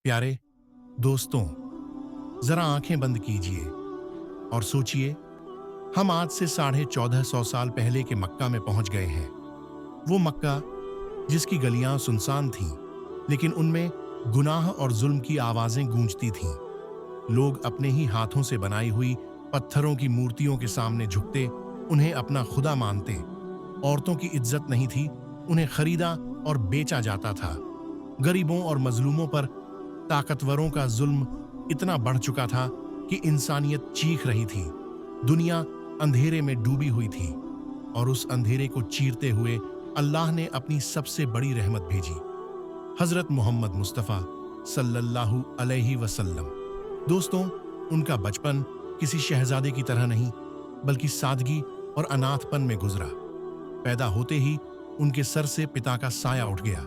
प्यारे दोस्तों, जरा आंखें बंद कीजिए और सोचिए, हम आज से 1450 साल पहले के मक्का में पहुंच गए हैं। वो मक्का जिसकी गलियां सुनसान थीं, लेकिन उनमें गुनाह और जुल्म की आवाजें गूंजती थीं। लोग अपने ही हाथों से बनाई हुई पत्थरों की मूर्तियों के सामने झुकते, उन्हें अपना खुदा मानते। औरतों की इज्जत नहीं थी, उन्हें खरीदा और बेचा जाता था। गरीबों और मजलूमों पर ताकतवरों का जुल्म इतना बढ़ चुका था कि इंसानियत चीख रही थी। दुनिया अंधेरे में डूबी हुई थी और उस अंधेरे को चीरते हुए अल्लाह ने अपनी सबसे बड़ी रहमत भेजी, हजरत मोहम्मद मुस्तफ़ा सल्लल्लाहु अलैहि वसल्लम। दोस्तों, उनका बचपन किसी शहजादे की तरह नहीं, बल्कि सादगी और अनाथपन में गुजरा। पैदा होते ही उनके सर से पिता का साया उठ गया।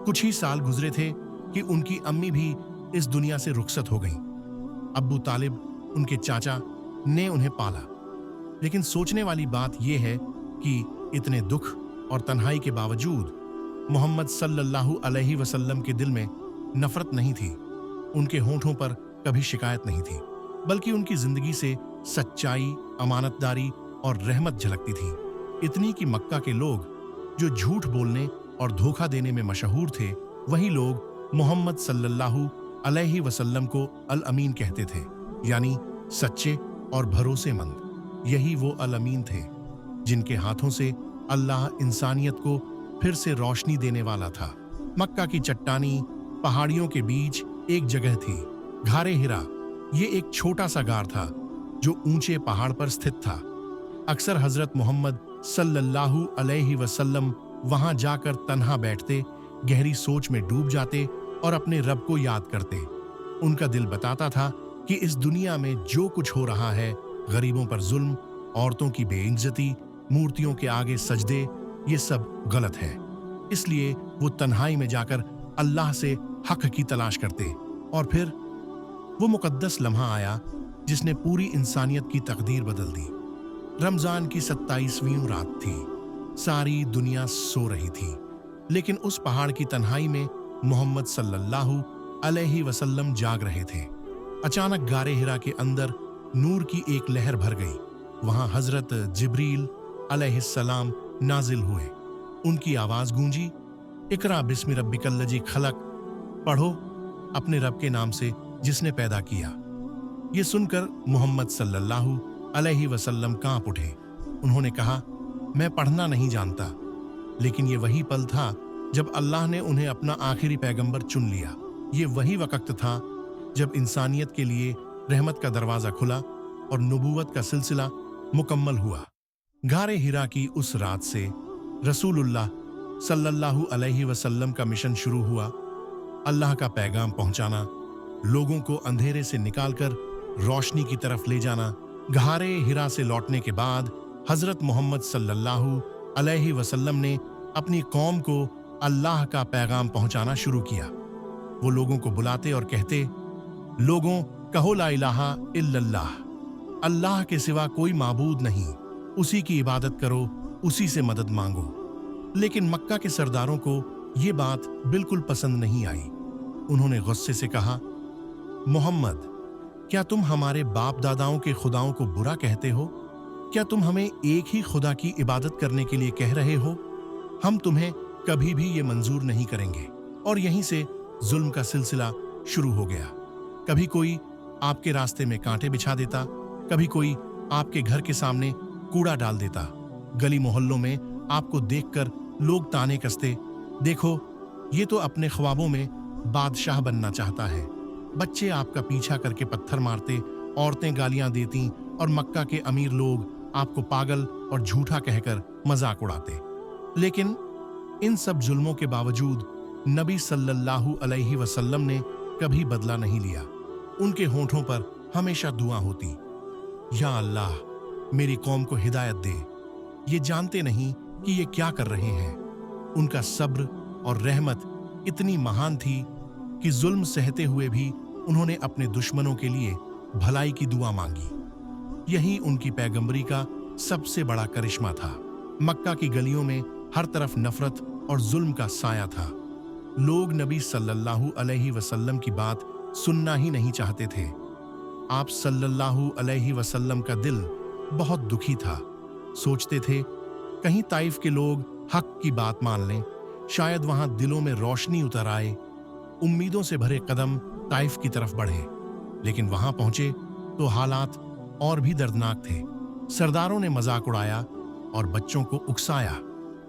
कुछ ही साल गुजरे थे कि उनकी अम्मी भी इस दुनिया से रुखसत हो गईं। अब्बू तालिब, उनके चाचा, ने उन्हें पाला। लेकिन सोचने वाली बात यह है कि इतने दुख और तन्हाई के बावजूद मोहम्मद सल्लल्लाहु अलैहि वसल्लम के दिल में नफरत नहीं थी। उनके होंठों पर कभी शिकायत नहीं थी, बल्कि उनकी जिंदगी से सच्चाई, अमानतदारी और रहमत झलकती थी। इतनी कि मक्का के लोग जो झूठ बोलने और धोखा देने में मशहूर थे, वही लोग मोहम्मद सल्लल्लाहु अलैहि वसल्लम को अल अमीन कहते थे, यानी सच्चे और भरोसेमंद। यही वो अल अमीन थे जिनके हाथों से अल्लाह इंसानियत को फिर से रोशनी देने वाला था। मक्का की चट्टानी पहाड़ियों के बीच एक जगह थी, घारे हिरा। ये एक छोटा सा गार था जो ऊंचे पहाड़ पर स्थित था। अक्सर हजरत मोहम्मद सल्लल्लाहु अलैहि वसल्लम वहां जाकर तन्हा बैठते, गहरी सोच में डूब जाते और अपने रब को याद करते। उनका दिल बताता था कि इस दुनिया में जो कुछ हो रहा है, गरीबों पर जुल्म, औरतों की बेइज्जती, मूर्तियों के आगे सजदे, ये सब गलत है। इसलिए वो तन्हाई में जाकर अल्लाह से हक की तलाश करते। और फिर वो मुकद्दस लम्हा आया जिसने पूरी इंसानियत की तकदीर बदल दी। रमजान की 27वीं रात थी। सारी दुनिया सो रही थी, लेकिन उस पहाड़ की तन्हाई में मोहम्मद सल्लल्लाहु अलैहि वसल्लम जाग रहे थे। अचानक गारे हिरा के अंदर नूर की एक लहर भर गई। वहां हजरत जिब्रील अलैहिस्सलाम नाजिल हुए। उनकी आवाज गूंजी, इकरा बिस्मि रब्बिकल लजी खलक, पढ़ो अपने रब के नाम से जिसने पैदा किया। ये सुनकर मोहम्मद सल्लल्लाहु अलैहि वसल्लम कांप उठे। उन्होंने कहा, मैं पढ़ना नहीं जानता। लेकिन ये वही पल था जब अल्लाह ने उन्हें अपना आखिरी पैगंबर चुन लिया। ये वही वक्त था जब इंसानियत के लिए रहमत का दरवाजा खुला और नबूवत का सिलसिला मुकम्मल हुआ। गारे हिरा की उस रात से रसूलुल्लाह सल्लल्लाहु अलैहि वसल्लम का मिशन शुरू हुआ। अल्लाह का पैगाम पहुंचाना, लोगों को अंधेरे से निकालकर रोशनी की तरफ ले जाना। गारे हिरा से लौटने के बाद हजरत मोहम्मद सल्लल्लाहु अलैहि वसल्लम ने अपनी कौम को अल्लाह का पैगाम पहुंचाना शुरू किया। वो लोगों को बुलाते और कहते, लोगों कहो ला इलाहा इल्लल्लाह, अल्लाह के सिवा कोई माबूद नहीं, उसी की इबादत करो, उसी से मदद मांगो। लेकिन मक्का के सरदारों को ये बात बिल्कुल पसंद नहीं आई। उन्होंने गुस्से से कहा, मोहम्मद, क्या तुम हमारे बाप दादाओं के खुदाओं को बुरा कहते हो? क्या तुम हमें एक ही खुदा की इबादत करने के लिए कह रहे हो? हम तुम्हें कभी भी ये मंजूर नहीं करेंगे। और यहीं से जुल्म का सिलसिला शुरू हो गया। कभी कोई आपके रास्ते में कांटे बिछा देता, कभी कोई आपके घर के सामने कूड़ा डाल देता। गली मोहल्लों में आपको देखकर लोग ताने कसते, देखो ये तो अपने ख्वाबों में बादशाह बनना चाहता है। बच्चे आपका पीछा करके पत्थर मारते, औरतें गालियां देती और मक्का के अमीर लोग आपको पागल और झूठा कहकर मजाक उड़ाते। लेकिन इन सब जुल्मों के बावजूद नबी सल्लल्लाहु अलैहि वसल्लम ने कभी बदला नहीं लिया। उनके होंठों पर हमेशा दुआ होती, या अल्लाह मेरी कौम को हिदायत दे। ये जानते नहीं कि ये क्या कर रहे हैं। उनका सब्र और रहमत इतनी महान थी कि जुल्म सहते हुए भी उन्होंने अपने दुश्मनों के लिए भलाई की दुआ मांगी। यही उनकी पैगंबरी का सबसे बड़ा करिश्मा था। मक्का की गलियों में हर तरफ नफरत और जुल्म का साया था। लोग नबी सल्लल्लाहु अलैहि वसल्लम की बात सुनना ही नहीं चाहते थे। आप सल्लल्लाहु अलैहि वसल्लम का दिल बहुत दुखी था। सोचते थे कहीं ताइफ के लोग हक की बात मान लें, शायद वहां दिलों में रोशनी उतर आए। उम्मीदों से भरे कदम ताइफ की तरफ बढ़े, लेकिन वहां पहुंचे तो हालात और भी दर्दनाक थे। सरदारों ने मजाक उड़ाया और बच्चों को उकसाया।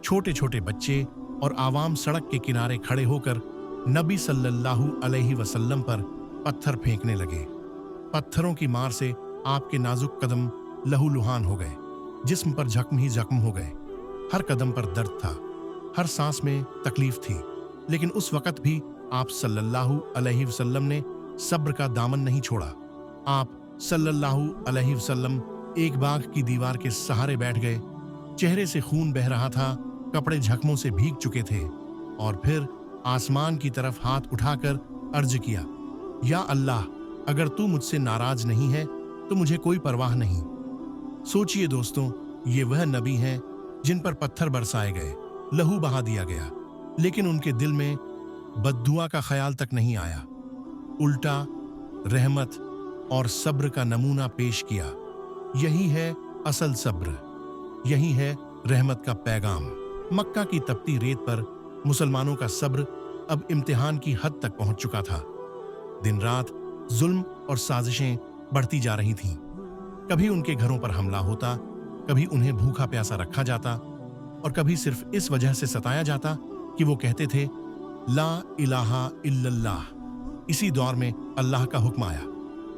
छोटे छोटे बच्चे और आवाम सड़क के किनारे खड़े होकर नबी सल्लल्लाहु अलैहि वसल्लम पर पत्थर फेंकने लगे। पत्थरों की मार से आपके नाजुक कदम लहूलुहान हो गए, जिस्म पर जख्म ही जख्म हो गए। हर कदम पर दर्द था, हर सांस में तकलीफ थी, लेकिन उस वक्त भी आप सल्लल्लाहु अलैहि वसल्लम ने सब्र का दामन नहीं छोड़ा। आप सल्लल्लाहु अलैहि वसल्लम एक बाग की दीवार के सहारे बैठ गए। चेहरे से खून बह रहा था, कपड़े जख्मों से भीग चुके थे, और फिर आसमान की तरफ हाथ उठाकर अर्ज किया, या अल्लाह, अगर तू मुझसे नाराज नहीं है तो मुझे कोई परवाह नहीं। सोचिए दोस्तों, ये वह नबी हैं जिन पर पत्थर बरसाए गए, लहू बहा दिया गया, लेकिन उनके दिल में बद्दुआ का ख्याल तक नहीं आया। उल्टा रहमत और सब्र का नमूना पेश किया। यही है असल सब्र, यही है रहमत का पैगाम। मक्का की तपती रेत पर मुसलमानों का सब्र अब इम्तिहान की हद तक पहुंच चुका था। दिन रात जुल्म और साजिशें बढ़ती जा रही थीं। कभी उनके घरों पर हमला होता, कभी उन्हें भूखा प्यासा रखा जाता, और कभी सिर्फ इस वजह से सताया जाता कि वो कहते थे ला इलाहा इल्लल्लाह। इसी दौर में अल्लाह का हुक्म आया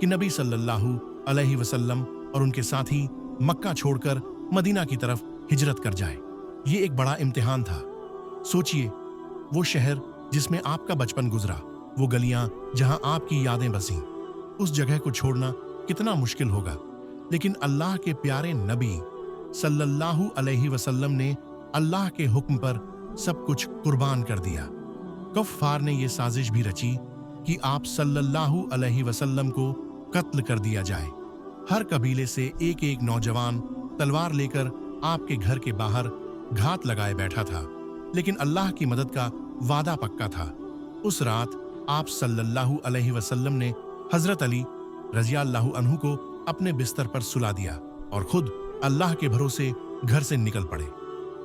कि नबी सल्लल्लाहु अलैहि वसल्लम और उनके साथी मक्का छोड़कर मदीना की तरफ हिजरत कर जाए। ये एक बड़ा इम्तिहान था। सोचिए, वो शहर जिसमें आपका बचपन गुजरा, वो गलियां जहां आपकी यादें बसीं, उस जगह को छोड़ना कितना मुश्किल होगा। लेकिन अल्लाह के प्यारे नबी सल्लल्लाहु अलैहि वसल्लम ने अल्लाह के हुक्म पर सब कुछ कुर्बान कर दिया। कुफ्फार ने यह साजिश भी रची कि आप सल्लल्लाहु अलैहि वसल्लम को कत्ल कर दिया जाए। हर कबीले से एक एक नौजवान तलवार लेकर आपके घर के बाहर घात लगाए बैठा था, लेकिन अल्लाह की मदद का वादा पक्का था। उस रात आप सल्लल्लाहु अलैहि वसल्लम ने हजरत अली रज़ियल्लाहु अन्हु को अपने बिस्तर पर सुला दिया और खुद अल्लाह के भरोसे घर से निकल पड़े।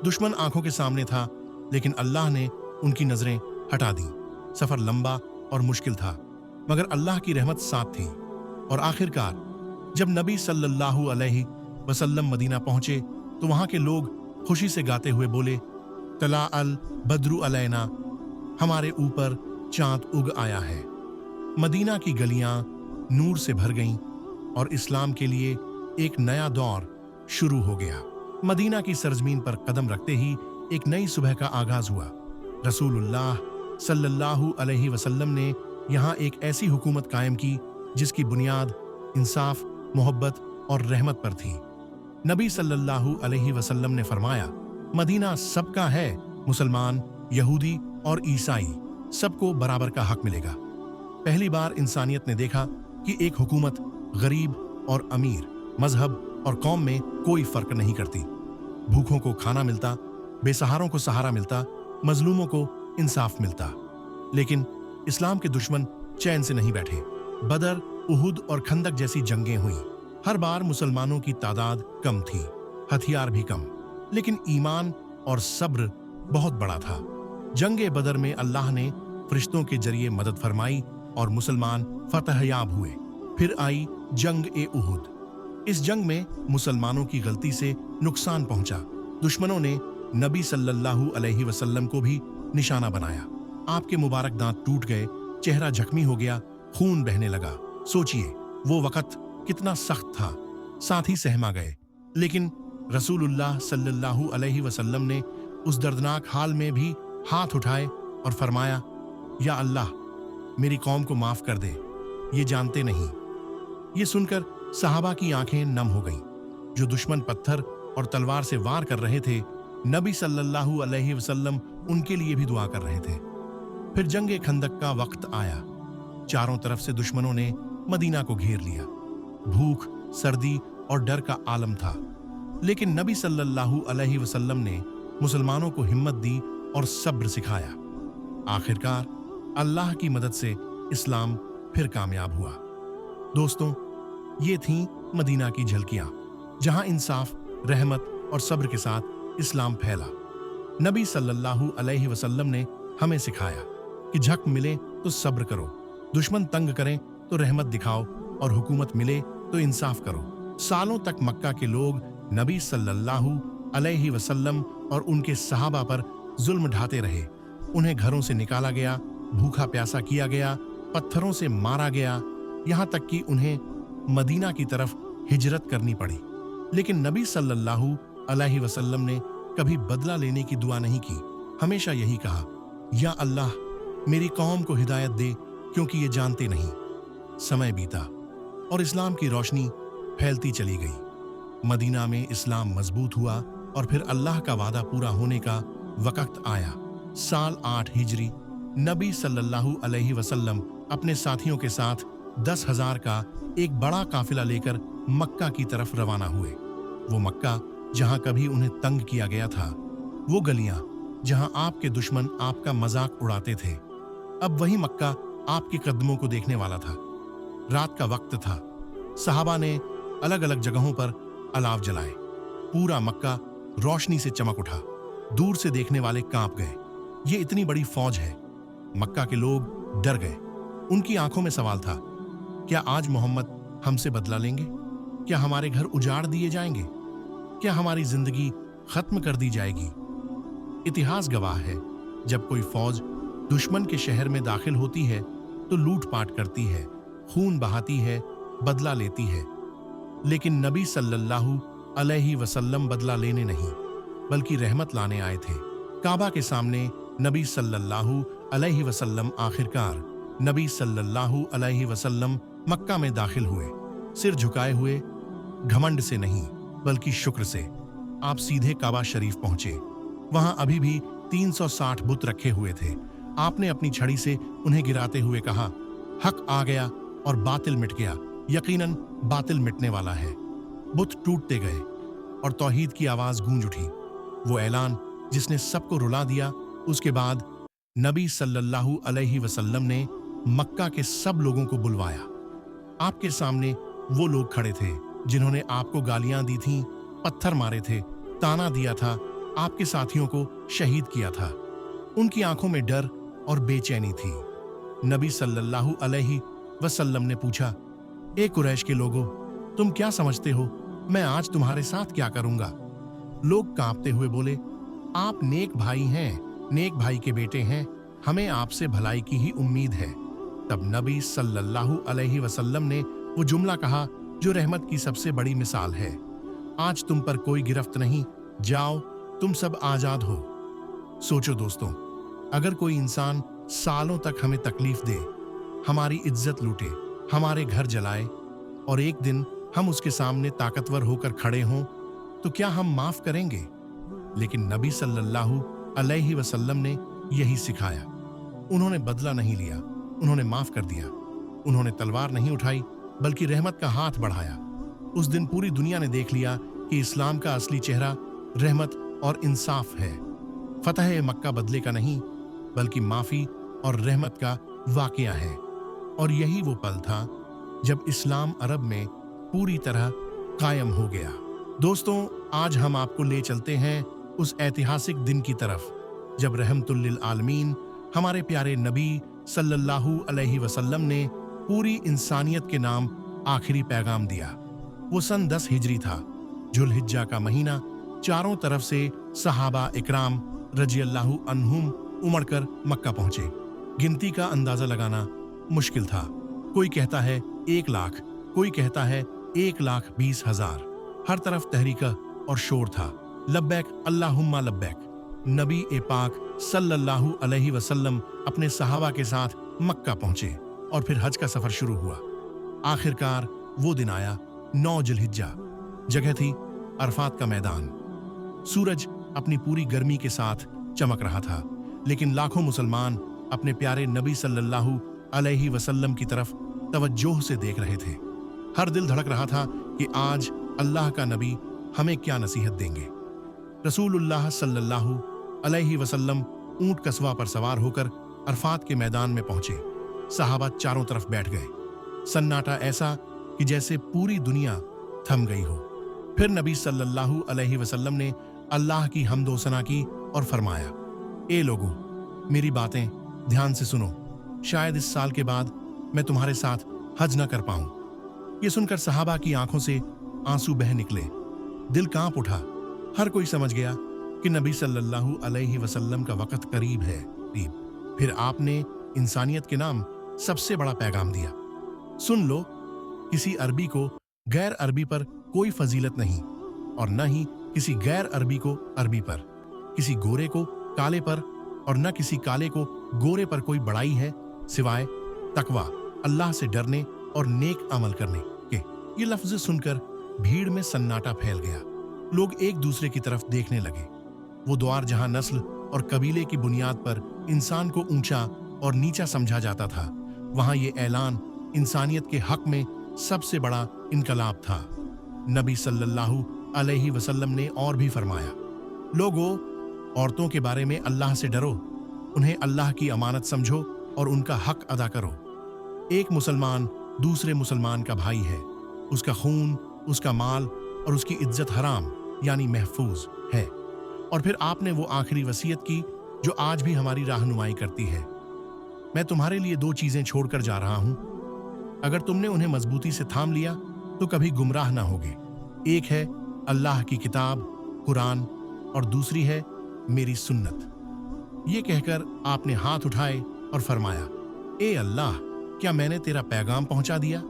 दुश्मन आंखों के सामने था, लेकिन अल्लाह ने उनकी नजरें हटा दी। सफर लंबा और मुश्किल था, मगर अल्लाह की रहमत साथ थी। और आखिरकार जब नबी सल्लल्लाहु अलैहि वसल्लम मदीना पहुंचे तो वहां के लोग खुशी से गाते हुए बोले, तला अल बद्रु अलैना, हमारे ऊपर चांद उग आया है। मदीना की गलियां नूर से भर गईं और इस्लाम के लिए एक नया दौर शुरू हो गया। मदीना की सरजमीन पर कदम रखते ही एक नई सुबह का आगाज हुआ। रसूलुल्लाह सल्लल्लाहु अलैहि वसल्लम ने यहाँ एक ऐसी हुकूमत कायम की जिसकी बुनियाद इंसाफ, मोहब्बत और रहमत पर थी। नबी सल्लल्लाहु अलैहि वसल्लम ने फरमाया, मदीना सबका है, मुसलमान, यहूदी और ईसाई सबको बराबर का हक मिलेगा। पहली बार इंसानियत ने देखा कि एक हुकूमत गरीब और अमीर, मजहब और कौम में कोई फर्क नहीं करती। भूखों को खाना मिलता, बेसहारों को सहारा मिलता, मजलूमों को इंसाफ मिलता। लेकिन इस्लाम के दुश्मन चैन से नहीं बैठे। बदर, उहुद और खंदक जैसी जंगें हुई। हर बार मुसलमानों की तादाद कम थी, हथियार भी कम, लेकिन ईमान और सब्र बहुत बड़ा था। जंगे बदर में अल्लाह ने फरिश्तों के जरिए मदद फरमाई और मुसलमान फतहयाब हुए। फिर आई जंग ए उहुद। इस जंग में मुसलमानों की गलती से नुकसान पहुंचा। दुश्मनों ने नबी सल्लल्लाहु अलैहि वसल्लम को भी निशाना बनाया। आपके मुबारक दांत टूट गए, चेहरा जख्मी हो गया, खून बहने लगा। सोचिए, वो वक्त कितना सख्त था। साथी सहमा गए, लेकिन रसूलुल्लाह सल्लल्लाहु अलैहि वसल्लम ने उस दर्दनाक हाल में भी हाथ उठाए और फरमाया, या अल्लाह, मेरी कौम को माफ कर दे, ये जानते नहीं। ये सुनकर सहाबा की आंखें नम हो गईं। जो दुश्मन पत्थर और तलवार से वार कर रहे थे, नबी सल्लल्लाहु अलैहि वसल्लम उनके लिए भी दुआ कर रहे थे। फिर जंगे खंदक का वक्त आया। चारों तरफ से दुश्मनों ने मदीना को घेर लिया। भूख, सर्दी और डर का आलम था, लेकिन नबी सल्लल्लाहु अलैहि वसल्लम ने मुसलमानों को हिम्मत दी और सब्र सिखाया। आखिरकार अल्लाह की मदद से इस्लाम फिर कामयाब हुआ। दोस्तों, ये थी मदीना की झलकियां, जहां इंसाफ, रहमत और सब्र के साथ इस्लाम फैला। नबी सल्लल्लाहु अलैहि वसल्लम ने हमें सिखाया कि झक मिले तो सब्र करो, दुश्मन तंग करें तो रहमत दिखाओ और हुकूमत मिले तो इंसाफ करो। सालों तक मक्का के लोग नबी सल्लल्लाहु अलैहि वसल्लम और उनके सहाबा पर जुल्म ढाते रहे। उन्हें घरों से निकाला गया, भूखा प्यासा किया गया, पत्थरों से मारा गया, यहाँ तक कि उन्हें मदीना की तरफ हिजरत करनी पड़ी। लेकिन नबी सल्लल्लाहु अलैहि वसल्लम ने कभी बदला लेने की दुआ नहीं की। हमेशा यही कहा, या अल्लाह मेरी कौम को हिदायत दे, क्योंकि ये जानते नहीं। समय बीता और इस्लाम की रोशनी फैलती चली गई। मदीना में इस्लाम मजबूत हुआ और फिर अल्लाह का वादा पूरा होने का वक्त आया। साल 8 हिजरी नबी सल्लल्लाहु अलैहि वसल्लम अपने साथियों के साथ 10,000 का एक बड़ा काफिला लेकर मक्का की तरफ रवाना हुए। वो मक्का जहां कभी उन्हें तंग किया गया था, वो गलियां जहां आपके दुश्मन आपका मजाक उड़ाते थे, अब वही मक्का आपके कदमों को देखने वाला था। रात का वक्त था। सहाबा ने अलग अलग जगहों पर अलाव जलाए। पूरा मक्का रोशनी से चमक उठा। दूर से देखने वाले कांप गए। ये इतनी बड़ी फौज है। मक्का के लोग डर गए। उनकी आंखों में सवाल था, क्या आज मोहम्मद हमसे बदला लेंगे? क्या हमारे घर उजाड़ दिए जाएंगे? क्या हमारी जिंदगी खत्म कर दी जाएगी? इतिहास गवाह है, जब कोई फौज दुश्मन के शहर में दाखिल होती है तो लूटपाट करती है, खून बहाती है, बदला लेती है। लेकिन नबी सल्लल्लाहु अलैहि वसल्लम बदला लेने नहीं, बल्कि रहमत लाने आए थे। काबा के सामने नबी सल्लल्लाहु अलैहि वसल्लम आखिरकार नबी सल्लल्लाहु अलैहि वसल्लम मक्का में दाखिल हुए। सिर झुकाए हुए, घमंड से नहीं बल्कि शुक्र से आप सीधे काबा शरीफ पहुंचे। वहां अभी भी 360 बुत रखे हुए थे। आपने अपनी छड़ी से उन्हें गिराते हुए कहा, हक आ गया और बातिल मिट गया। यकीनन बातिल मिटने वाला है। बुत टूटते गए और तौहीद की आवाज गूंज उठी। वो ऐलान जिसने सबको रुला दिया। उसके बाद नबी सल्लल्लाहु अलैहि वसल्लम ने मक्का के सब लोगों को बुलवाया। आपके सामने वो लोग खड़े थे जिन्होंने आपको गालियां दी थीं, पत्थर मारे थे, ताना दिया था, आपके साथियों को शहीद किया था। उनकी आंखों में डर और बेचैनी थी। नबी सल्लल्लाहु अलैहि वसल्लम ने पूछा, ए कुरैश के लोगों, तुम क्या समझते हो मैं आज तुम्हारे साथ क्या करूंगा? लोग कांपते हुए बोले, आप नेक भाई हैं, नेक भाई के बेटे हैं, हमें आपसे भलाई की ही उम्मीद है। तब नबी सल्लल्लाहु अलैहि वसल्लम ने वो जुमला कहा जो रहमत की सबसे बड़ी मिसाल है, आज तुम पर कोई गिरफ्त नहीं, जाओ तुम सब आजाद हो। सोचो दोस्तों, अगर कोई इंसान सालों तक हमें तकलीफ दे, हमारी इज्जत लूटे, हमारे घर जलाए और एक दिन हम उसके सामने ताकतवर होकर खड़े हों, तो क्या हम माफ करेंगे? लेकिन नबी सल्लल्लाहु अलैहि वसल्लम ने यही सिखाया। उन्होंने बदला नहीं लिया, उन्होंने माफ कर दिया। उन्होंने तलवार नहीं उठाई, बल्कि रहमत का हाथ बढ़ाया। उस दिन पूरी दुनिया ने देख लिया कि इस्लाम का असली चेहरा रहमत और इंसाफ है। फतह मक्का बदले का नहीं, बल्कि माफी और रहमत का वाकया है। और यही वो पल था जब इस्लाम अरब में पूरी तरह कायम हो गया। दोस्तों, आज हम आपको ले चलते हैं उस ऐतिहासिक दिन की तरफ जब रहमतुल लिल आलमीन हमारे प्यारे नबी सल्लल्लाहु अलैहि वसल्लम ने पूरी इंसानियत के नाम आखिरी पैगाम दिया। वो सन 10 हिजरी था, जुल्हिज्जा का महीना। चारों तरफ से सहाबा इकराम रज़ियल्लाहु अन्हुम उमड़कर मक्का पहुंचे। गिनती का अंदाजा लगाना मुश्किल था। कोई कहता है 1 लाख, कोई कहता है 1,20,000। हर तरफ तहरीक और शोर था। लब्बैक अल्लाहुम्मा लब्बैक। नबी ए पाक सल्लल्लाहु अलैहि वसल्लम अपने सहाबा के साथ मक्का पहुंचे और फिर हज का सफर शुरू हुआ। आखिरकार वो दिन आया, 9 जिल्हिज्जा। जगह थी अरफात का मैदान। सूरज अपनी पूरी गर्मी के साथ चमक रहा था, लेकिन लाखों मुसलमान अपने प्यारे नबी सल्लल्लाहु अलैहि वसल्लम की तरफ तवज्जोह से देख रहे थे। हर दिल धड़क रहा था कि आज अल्लाह का नबी हमें क्या नसीहत देंगे। रसूलुल्लाह सल्लल्लाहु अलैहि वसल्लम ऊंट कस्वा पर सवार होकर अरफात के मैदान में पहुंचे। सहाबा चारों तरफ बैठ गए। सन्नाटा ऐसा कि जैसे पूरी दुनिया थम गई हो। फिर नबी सल्लल्लाहु अलैहि वसल्लम ने अल्लाह की हम्दो सना की और फरमाया, ए लोगों, मेरी बातें ध्यान से सुनो। शायद इस साल के बाद मैं तुम्हारे साथ हज न कर पाऊं। ये सुनकर सहाबा की आंखों से आंसू बह निकले। दिल कांप उठा। हर कोई समझ गया कि नबी सल्लल्लाहु अलैहि वसल्लम का वक्त करीब है। फिर आपने इंसानियत के नाम सबसे बड़ा पैगाम दिया। सुन लो, किसी अरबी को गैर अरबी पर कोई फजीलत नहीं, और न ही किसी गैर अरबी को अरबी पर, किसी गोरे को काले पर, और न किसी काले को गोरे पर कोई बड़ाई है सिवाय तकवा, अल्लाह से डरने और नेक अमल करने के। ये लफ्ज सुनकर भीड़ में सन्नाटा फैल गया। लोग एक दूसरे की तरफ देखने लगे। वो द्वार जहां नस्ल और कबीले की बुनियाद पर इंसान को ऊंचा और नीचा समझा जाता था, वहां ये ऐलान इंसानियत के हक में सबसे बड़ा इनकलाब था। नबी सल्लल्लाहु अलैहि वसल्लम ने और भी फरमाया, लोगों, औरतों के बारे में अल्लाह से डरो, उन्हें अल्लाह की अमानत समझो और उनका हक अदा करो। एक मुसलमान दूसरे मुसलमान का भाई है। उसका खून, उसका माल और उसकी इज्जत हराम यानी महफूज है। और फिर आपने वो आखिरी वसीयत की जो आज भी हमारी राहनुमाई करती है। मैं तुम्हारे लिए दो चीजें छोड़कर जा रहा हूं। अगर तुमने उन्हें मजबूती से थाम लिया तो कभी गुमराह ना होगे। एक है अल्लाह की किताब कुरान और दूसरी है मेरी सुन्नत। ये कहकर आपने हाथ उठाए और फरमाया, ए अल्लाह, क्या मैंने तेरा पैगाम पहुंचा दिया?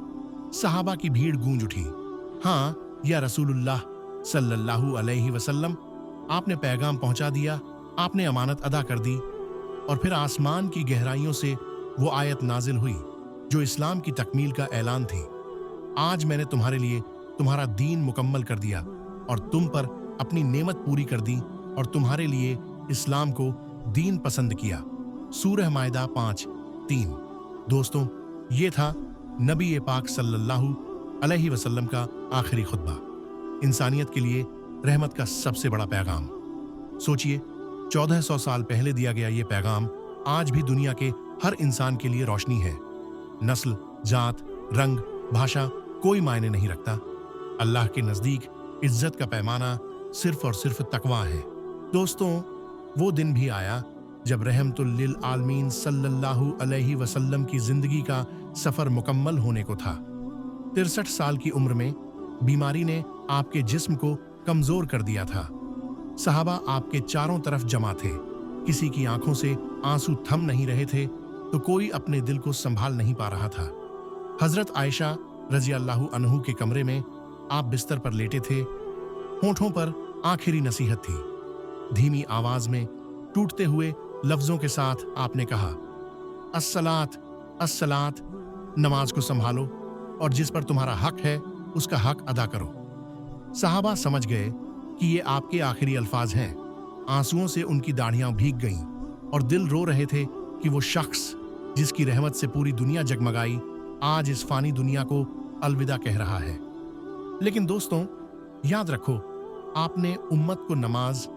सहाबा की भीड़ गूंज उठी। हाँ या रसूलुल्लाह सल्लल्लाहु अलैहि वसल्लम, आपने पैगाम पहुंचा दिया, आपने अमानत अदा कर दी। और फिर आसमान की गहराइयों से वो आयत नाजिल हुई जो इस्लाम की तकमील का ऐलान थी। आज मैंने तुम्हारे लिए तुम्हारा दीन मुकम्मल कर दिया और तुम पर अपनी नेमत पूरी कर दी और तुम्हारे लिए इस्लाम को दीन पसंद किया। सूरह माइदा 5:3। दोस्तों, ये था नबी पाक सल्लल्लाहु अलैहि वसल्लम का आखिरी खुतबा, इंसानियत के लिए रहमत का सबसे बड़ा पैगाम। सोचिए, 1400 साल पहले दिया गया ये पैगाम आज भी दुनिया के हर इंसान के लिए रोशनी है। नस्ल, जात, रंग, भाषा कोई मायने नहीं रखता। अल्लाह के नजदीक इज्जत का पैमाना सिर्फ और सिर्फ तकवा है। दोस्तों, वो दिन भी आया जब रहमतुल लिल आलमीन सल्लल्लाहु अलैहि वसल्लम की जिंदगी का सफर मुकम्मल होने को था। 63 साल की उम्र में बीमारी ने आपके जिस्म को कमजोर कर दिया था। सहाबा आपके चारों तरफ जमा थे। किसी की आंखों से आंसू थम नहीं रहे थे तो कोई अपने दिल को संभाल नहीं पा रहा था। हजरत आयशा रजी अल्लाहु अन्हु के कमरे में आप बिस्तर पर लेटे थे। होठों पर आखिरी नसीहत थी। धीमी आवाज में टूटते हुए लफ्जों के साथ आपने कहा, अस्सलात अस्सलात, नमाज को संभालो और जिस पर तुम्हारा हक है उसका हक अदा करो। सहाबा समझ गए कि ये आपके आखिरी अल्फाज हैं। आंसुओं से उनकी दाढ़ियां भीग गईं और दिल रो रहे थे कि वो शख्स जिसकी रहमत से पूरी दुनिया जगमगाई आज इस फानी दुनिया को अलविदा कह रहा है। लेकिन दोस्तों, याद रखो, आपने उम्मत को नमाज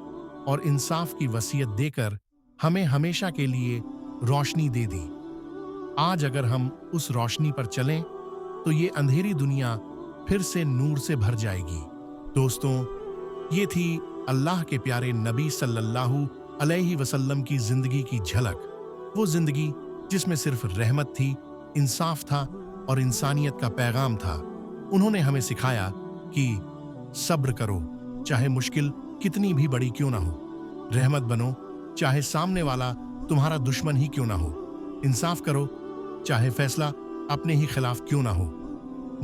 और इंसाफ की वसीयत देकर हमें हमेशा के लिए रोशनी दे दी। आज अगर हम उस रोशनी पर चलें तो ये अंधेरी दुनिया फिर से नूर से भर जाएगी। दोस्तों, ये थी अल्लाह के प्यारे नबी सल्लल्लाहु अलैहि वसल्लम की जिंदगी की झलक। वो जिंदगी जिसमें सिर्फ रहमत थी, इंसाफ था और इंसानियत का पैगाम था। उन्होंने हमें सिखाया कि सब्र करो, चाहे मुश्किल कितनी भी बड़ी क्यों ना हो। रहमत बनो, चाहे सामने वाला तुम्हारा दुश्मन ही क्यों ना हो। इंसाफ करो, चाहे फैसला अपने ही खिलाफ क्यों ना हो।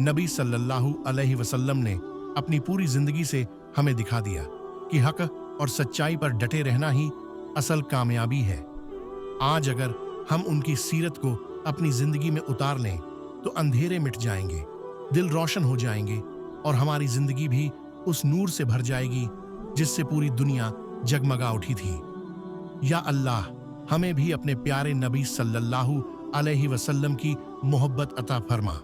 नबी सल्लल्लाहु अलैहि वसल्लम ने अपनी पूरी जिंदगी से हमें दिखा दिया कि हक और सच्चाई पर डटे रहना ही असल कामयाबी है। आज अगर हम उनकी सीरत को अपनी जिंदगी में उतार लें तो अंधेरे मिट जाएंगे, दिल रोशन हो जाएंगे और हमारी जिंदगी भी उस नूर से भर जाएगी जिससे पूरी दुनिया जगमगा उठी थी। या अल्लाह, हमें भी अपने प्यारे नबी सल्लल्लाहु अलैहि वसल्लम की मोहब्बत अता फरमा।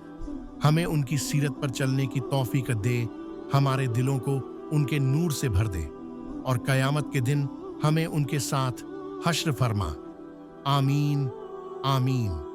हमें उनकी सीरत पर चलने की तौफीक दे, हमारे दिलों को उनके नूर से भर दे और कयामत के दिन हमें उनके साथ हश्र फरमा। आमीन। آمین۔